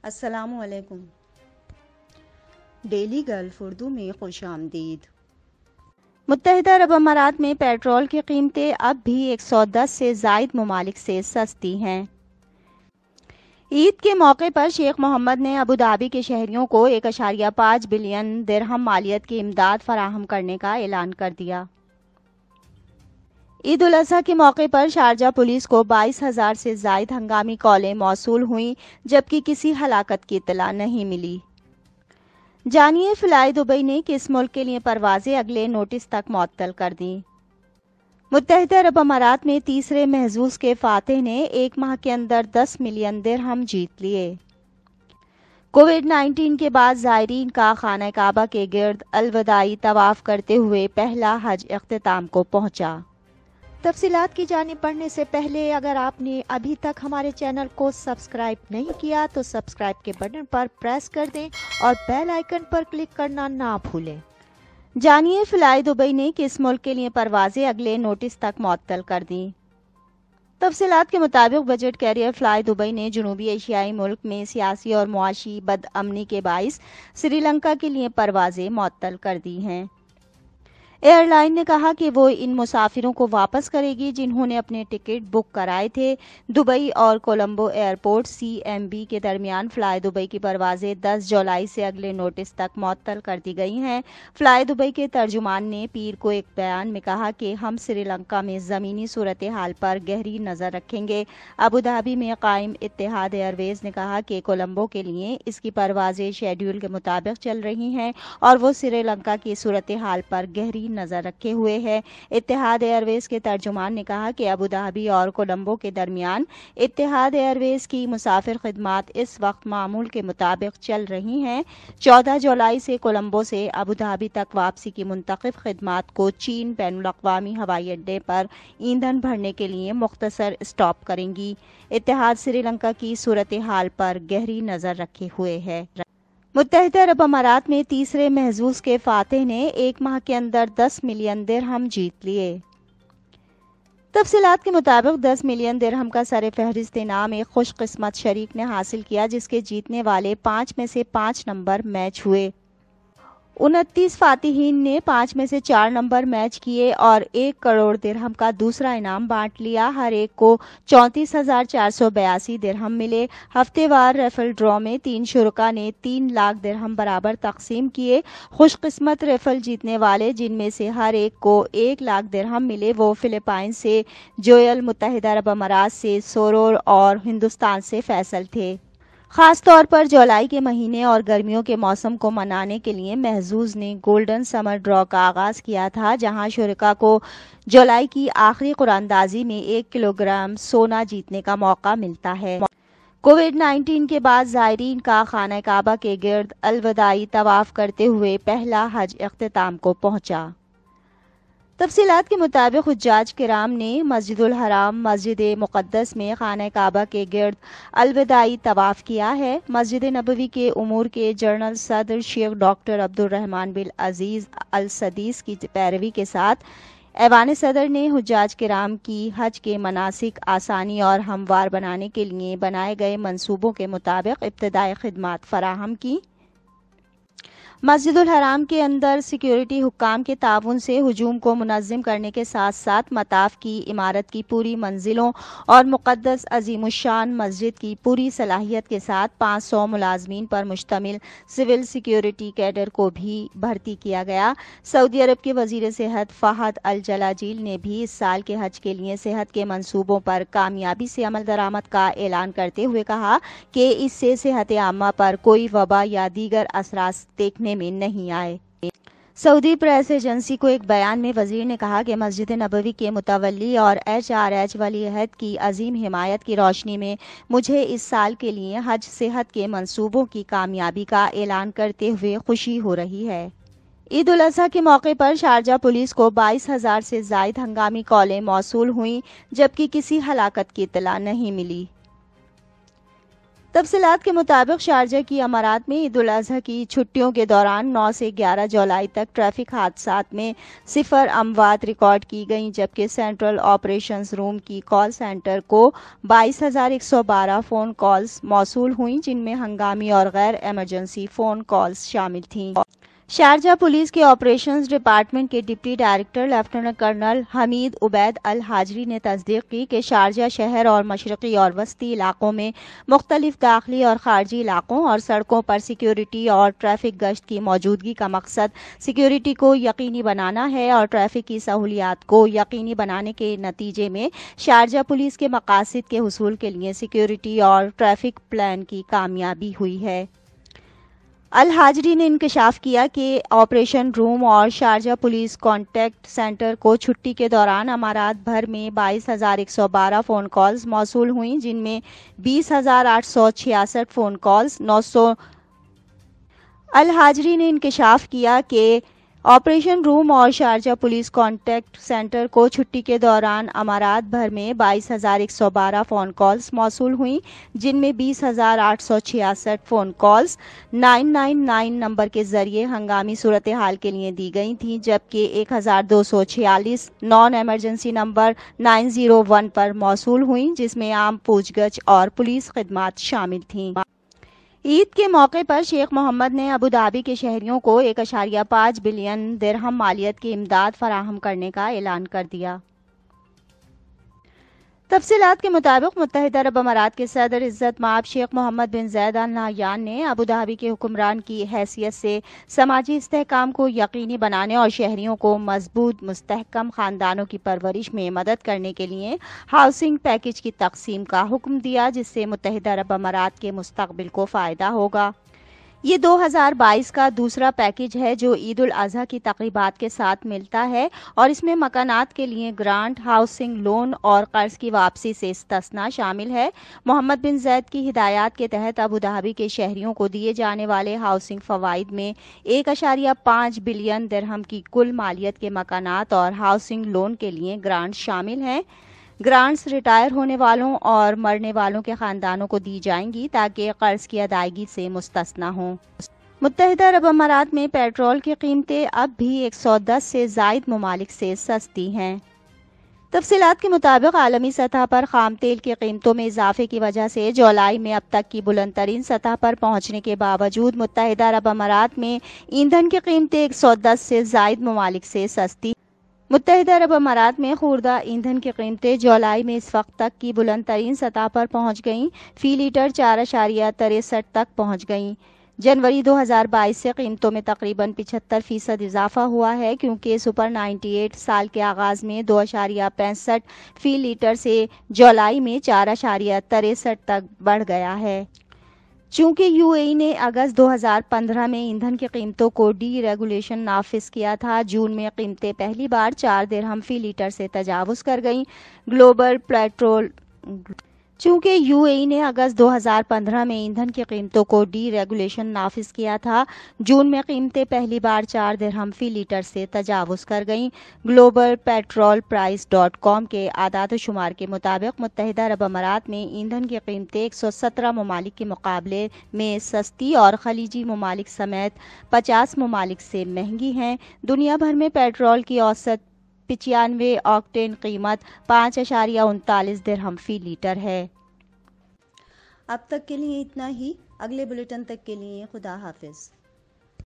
السلام علیکم۔ Daily golf Urdu میں خوش آمدید۔ متحدہ عرب امارات میں پیٹرول کی قیمتیں اب بھی 110 سے زائد ممالک سے سستی ہیں۔ عید کے موقع پر شیخ محمد نے ابوظہبی کے شہریوں کو 1.5 بلین درہم مالیت کی امداد فراہم کرنے کا اعلان کر دیا۔ عید الاضحیٰ کے موقع پر شارجہ پولیس کو 22,000 سے زائد ہنگامی کالیں موصول ہوئیں جبکہ کسی ہلاکت کی اطلاع نہیں ملی۔ جانیے فلائی دبئی نے کس ملک کے لیے پروازیں اگلے نوٹس تک معطل کر دیں۔ متحدہ عرب امارات میں تیسرے محظوظ کے فاتح نے ایک ماہ کے اندر 10 ملین درہم جیت لیے۔ کووڈ-19 کے بعد زائرین کا خانہ کعبہ کے گرد الوداعی طواف کرتے ہوئے پہلا حج اختتام کو پہنچا۔ تفصیلات کی جانب بڑھنے سے پہلے اگر آپ نے ابھی تک ہمارے چینل کو سبسکرائب نہیں کیا تو سبسکرائب کے بٹن پر پریس کر دیں اور بیل آئیکن پر کلک کرنا نہ بھولیں۔ جانیے فلائی دبئی نے کس ملک کے لیے پروازیں اگلے نوٹس تک معطل کر دیں۔ تفصیلات کے مطابق بجٹ کیریئر فلائی دبئی نے جنوبی ایشیائی ملک میں سیاسی اور معاشی بدامنی کے باعث سری لنکا کے لیے پروازیں معطل کر دی ہیں۔ ایئر لائن نے کہا کہ وہ ان مسافروں کو واپس کرے گی جنہوں نے اپنے ٹکٹ بک کرائے تھے۔ دبئی اور کولمبو ایئرپورٹ CMB کے درمیان فلائی دبئی کی پروازیں 10 جولائی سے اگلے نوٹس تک معطل کر دی گئی ہیں۔ فلائی دبئی کے ترجمان نے پیر کو ایک بیان میں کہا کہ ہم سری لنکا میں زمینی صورتحال پر گہری نظر رکھیں گے۔ ابوظہبی میں قائم اتحاد ایئر ویز نے کہا کہ کولمبو کے لیے اس کی پروازیں شیڈول کے مطابق چل رہی ہیں اور وہ سری لنکا کی صورتحال پر گہری نظر رکھے ہوئے ہے۔ اتحاد ایئر ویز کے ترجمان نے کہا کہ ابوظہبی اور کولمبو کے درمیان اتحاد ایئر ویز کی مسافر خدمات اس وقت معمول کے مطابق چل رہی ہیں۔ 14 جولائی سے کولمبو سے ابوظہبی تک واپسی کی منتخب خدمات کو چین بین الاقوامی ہوائی اڈے پر ایندھن بھرنے کے لیے مختصر اسٹاپ کریں گی۔ اتحاد سری لنکا کی صورتحال پر گہری نظر رکھے ہوئے ہے۔ متحدہ عرب امارات میں تیسرے محظوظ کے فاتح نے ایک ماہ کے اندر 10 ملین درہم جیت لیے۔ تفصیلات کے مطابق 10 ملین درہم کا سر فہرست انعام ایک خوش قسمت شریک نے حاصل کیا جس کے جیتنے والے 5 میں سے 5 نمبر میچ ہوئے۔ 29 فاتحین نے 5 میں سے 4 نمبر میچ کیے اور 1 کروڑ درہم کا دوسرا انعام بانٹ لیا۔ ہر ایک کو 34,482 درہم ملے۔ ہفتے وار ریفل ڈرا میں 3 شرکاء نے 3 لاکھ درہم برابر تقسیم کیے۔ خوش قسمت ریفل جیتنے والے جن میں سے ہر ایک کو 1 لاکھ درہم ملے وہ فلپائن سے جوئل، متحدہ عرب امارات سے سرور اور ہندوستان سے فیصل تھے۔ خاص طور پر جولائی کے مہینے اور گرمیوں کے موسم کو منانے کے لیے محظوظ نے گولڈن سمر ڈرا کا آغاز کیا تھا جہاں شرکاء کو جولائی کی آخری قراندازی میں 1 کلو گرام سونا جیتنے کا موقع ملتا ہے۔ کووڈ-19 کے بعد زائرین کا خانہ کعبہ کے گرد الوداعی طواف کرتے ہوئے پہلا حج اختتام کو پہنچا۔ تفصیلات کے مطابق حجاج کرام نے مسجد الحرام مسجد مقدس میں خانہ کعبہ کے گرد الوداعی طواف کیا ہے۔ مسجد نبوی کے امور کے جنرل صدر شیخ ڈاکٹر عبدالرحمن بن عزیز السدیس کی پیروی کے ساتھ ایوان صدر نے حجاج کرام کی حج کے مناسک آسانی اور ہموار بنانے کے لیے بنائے گئے منصوبوں کے مطابق ابتدائی خدمات فراہم کی۔ مسجد الحرام کے اندر سیکیورٹی حکام کے تعاون سے ہجوم کو منظم کرنے کے ساتھ ساتھ مطاف کی عمارت کی پوری منزلوں اور مقدس عظیم الشان مسجد کی پوری صلاحیت کے ساتھ 500 ملازمین پر مشتمل سول سیکیورٹی کیڈر کو بھی بھرتی کیا گیا۔ سعودی عرب کے وزیر صحت فہد الجلاجیل نے بھی اس سال کے حج کے لیے صحت کے منصوبوں پر کامیابی سے عمل درآمد کا اعلان کرتے ہوئے کہا کہ اس سے صحت عامہ پر کوئی وبا یا دیگر اثرات دیکھنے میں نہیں آئے۔ سعودی پریس ایجنسی کو ایک بیان میں وزیر نے کہا کہ مسجد نبوی کے متولی اور HRH ولی عہد کی عظیم حمایت کی روشنی میں مجھے اس سال کے لیے حج صحت کے منصوبوں کی کامیابی کا اعلان کرتے ہوئے خوشی ہو رہی ہے۔ عید الاضحیٰ کے موقع پر شارجہ پولیس کو 22,000 سے زائد ہنگامی کالیں موصول ہوئیں جبکہ کسی ہلاکت کی اطلاع نہیں ملی۔ تفصیلات کے مطابق شارجہ کی امارات میں عید الاضحیٰ کی چھٹیوں کے دوران 9 سے 11 جولائی تک ٹریفک حادثات میں 0 اموات ریکارڈ کی گئیں، جبکہ سینٹرل آپریشنز روم کی کال سینٹر کو 22,112 فون کالز موصول ہوئیں، جن میں ہنگامی اور غیر ایمرجنسی فون کالز شامل تھیں۔ شارجہ پولیس کے آپریشنز ڈپارٹمنٹ کے ڈپٹی ڈائریکٹر لیفٹیننٹ کرنل حمید عبید الحاجری نے تصدیق کی کہ شارجہ شہر اور مشرقی اور وسطی علاقوں میں مختلف داخلی اور خارجی علاقوں اور سڑکوں پر سیکیورٹی اور ٹریفک گشت کی موجودگی کا مقصد سیکیورٹی کو یقینی بنانا ہے اور ٹریفک کی سہولیات کو یقینی بنانے کے نتیجے میں شارجہ پولیس کے مقاصد کے حصول کے لیے سیکیورٹی اور ٹریفک پلان کی کامیابی ہوئی ہے۔ الحاجری نے انکشاف کیا کہ آپریشن روم اور شارجہ پولیس کانٹیکٹ سینٹر کو چھٹی کے دوران امارات بھر میں 22,112 فون کالز موصول ہوئیں، جن میں 20,866 فون کالز 900 الحاجری نے انکشاف کیا کہ آپریشن روم اور شارجہ پولیس کانٹیکٹ سینٹر کو چھٹی کے دوران امارات بھر میں 22,112 فون کالز موصول ہوئیں، جن میں 20,866 فون کالز 999 نمبر کے ذریعے ہنگامی صورتحال کے لیے دی گئی تھیں، جبکہ 1,246 نان ایمرجنسی نمبر 901 پر موصول ہوئیں، جس میں عام پوچھ گچھ اور پولیس خدمات شامل تھیں۔ عید کے موقع پر شیخ محمد نے ابوظہبی کے شہریوں کو 1.5 بلین درہم مالیت کی امداد فراہم کرنے کا اعلان کر دیا۔ تفصیلات کے مطابق متحدہ عرب امارات کے صدر عزت مآب شیخ محمد بن زاید آل نہیان نے ابوظہبی کے حکمران کی حیثیت سے سماجی استحکام کو یقینی بنانے اور شہریوں کو مضبوط مستحکم خاندانوں کی پرورش میں مدد کرنے کے لیے ہاؤسنگ پیکج کی تقسیم کا حکم دیا، جس سے متحدہ عرب امارات کے مستقبل کو فائدہ ہوگا۔ یہ 2022 کا دوسرا پیکج ہے جو عید الاضحیٰ کی تقریبات کے ساتھ ملتا ہے اور اس میں مکانات کے لیے گرانٹ، ہاؤسنگ لون اور قرض کی واپسی سے استثناء شامل ہے۔ محمد بن زاید کی ہدایات کے تحت ابوظہبی کے شہریوں کو دیے جانے والے ہاؤسنگ فوائد میں 1.5 بلین درہم کی کل مالیت کے مکانات اور ہاؤسنگ لون کے لیے گرانٹ شامل ہیں۔ گرانٹس ریٹائر ہونے والوں اور مرنے والوں کے خاندانوں کو دی جائیں گی تاکہ قرض کی ادائیگی سے مستثنیٰ ہوں۔ متحدہ عرب امارات میں پیٹرول کی قیمتیں اب بھی 110 سے زائد ممالک سے سستی ہیں۔ تفصیلات کے مطابق عالمی سطح پر خام تیل کی قیمتوں میں اضافے کی وجہ سے جولائی میں اب تک کی بلند ترین سطح پر پہنچنے کے باوجود متحدہ عرب امارات میں ایندھن کی قیمتیں 110 سے زائد ممالک سے سستی۔ متحدہ عرب امارات میں خوردہ ایندھن کی قیمتیں جولائی میں اس وقت تک کی بلند ترین سطح پر پہنچ گئیں، فی لیٹر 4.63 تک پہنچ گئیں۔ جنوری 2022 سے قیمتوں میں تقریباً 75% اضافہ ہوا ہے، کیونکہ سپر 98 سال کے آغاز میں 2.65 فی لیٹر سے جولائی میں 4.63 تک بڑھ گیا ہے۔ چونکہ یو اے ای نے اگست 2015 میں ایندھن کی قیمتوں کو ڈی ریگولیشن نافذ کیا تھا، جون میں قیمتیں پہلی بار 4 درہم فی لیٹر سے تجاوز کر گئیں۔ گلوبل پیٹرول چونکہ یو اے ای نے اگست 2015 میں ایندھن کی قیمتوں کو ڈی ریگولیشن نافذ کیا تھا، جون میں قیمتیں پہلی بار 4 درہم فی لیٹر سے تجاوز کر گئیں۔ گلوبل پیٹرول پرائس .com کے اعداد و شمار کے مطابق متحدہ عرب امارات میں ایندھن کی قیمتیں 117 ممالک کے مقابلے میں سستی اور خلیجی ممالک سمیت 50 ممالک سے مہنگی ہیں۔ دنیا بھر میں پیٹرول کی اوسط 95 آکٹین قیمت 5.39 درہم فی لیٹر ہے۔ اب تک کے لیے اتنا ہی، اگلے بلیٹن تک کے لیے خدا حافظ۔